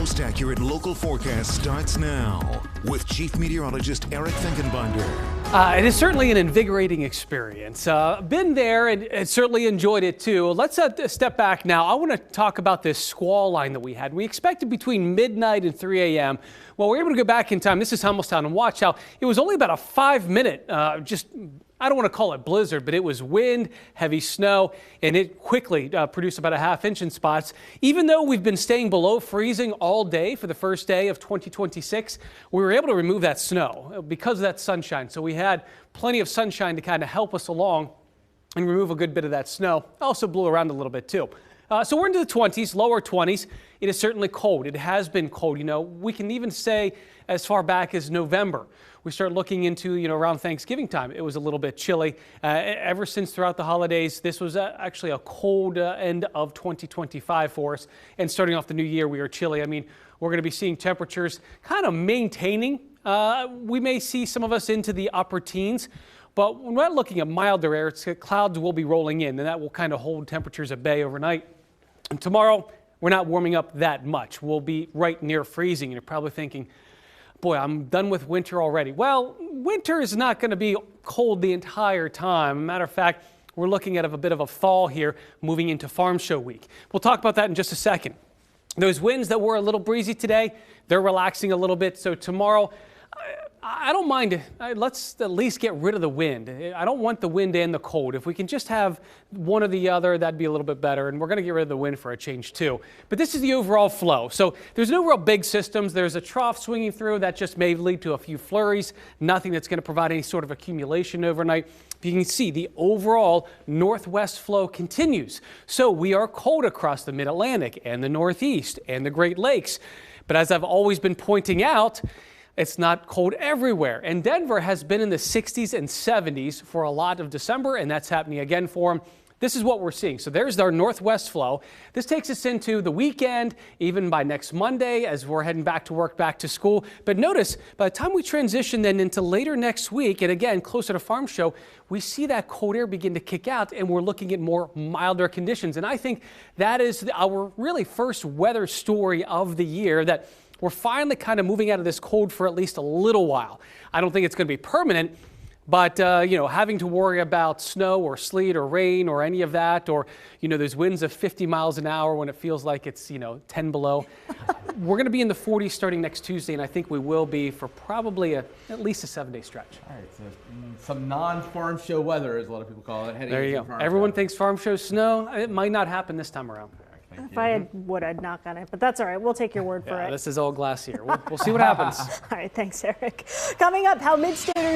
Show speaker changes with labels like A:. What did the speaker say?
A: most accurate local forecast starts now with Chief Meteorologist Eric Finkenbinder.
B: It is certainly an invigorating experience. Been there and certainly enjoyed it too. Let's step back now. I want to talk about this squall line that we had. We expected between midnight and 3 a.m. Well, we're able to go back in time. This is Hummelstown, and watch how it was only about a 5-minute, I don't want to call it blizzard, but it was wind, heavy snow, and it quickly produced about a ½ inch in spots. Even though we've been staying below freezing all day for the first day of 2026, we were able to remove that snow because of that sunshine. So we had plenty of sunshine to kind of help us along and remove a good bit of that snow. Also blew around a little bit too. So we're into the 20s, lower 20s. It is certainly cold. It has been cold. You know, we can even say as far back as November. We start looking into, around Thanksgiving time, it was a little bit chilly. Ever since throughout the holidays, this was actually a cold end of 2025 for us. And starting off the new year, we are chilly. I mean, we're going to be seeing temperatures kind of maintaining. We may see some of us into the upper teens. But when we're looking at milder air, clouds will be rolling in, and that will kind of hold temperatures at bay overnight. And tomorrow, we're not warming up that much. We'll be right near freezing. And you're probably thinking, boy, I'm done with winter already. Well, winter is not going to be cold the entire time. Matter of fact, we're looking at a bit of a thaw here moving into Farm Show week. We'll talk about that in just a second. Those winds that were a little breezy today, they're relaxing a little bit. So tomorrow, I don't mind. Let's at least get rid of the wind. I don't want the wind and the cold. If we can just have one or the other, that'd be a little bit better. And we're going to get rid of the wind for a change too. But this is the overall flow. So there's no real big systems. There's a trough swinging through that just may lead to a few flurries. Nothing that's going to provide any sort of accumulation overnight. You can see the overall northwest flow continues. So we are cold across the mid-Atlantic and the Northeast and the Great Lakes. But as I've always been pointing out, it's not cold everywhere. And Denver has been in the 60s and 70s for a lot of December, and that's happening again for them. This is what we're seeing. So there's our northwest flow. This takes us into the weekend, even by next Monday as we're heading back to work, back to school. But notice, by the time we transition then into later next week, and again, closer to Farm Show, we see that cold air begin to kick out, and we're looking at more milder conditions. And I think that is our really first weather story of the year, that we're finally kind of moving out of this cold for at least a little while. I don't think it's going to be permanent, but, having to worry about snow or sleet or rain or any of that, or, those winds of 50 miles an hour when it feels like it's, 10 below. We're going to be in the 40s starting next Tuesday, and I think we will be for probably at least a 7-day stretch.
C: All right, so some non-farm show weather, as a lot of people call it.
B: There you go. Everyone thinks farm show snow. It might not happen this time around.
D: If I had wood, I'd knock on it, but that's all right. We'll take your word for it.
B: This is all glass here. We'll see what happens.
D: All right, thanks, Eric. Coming up, how Mid-Staters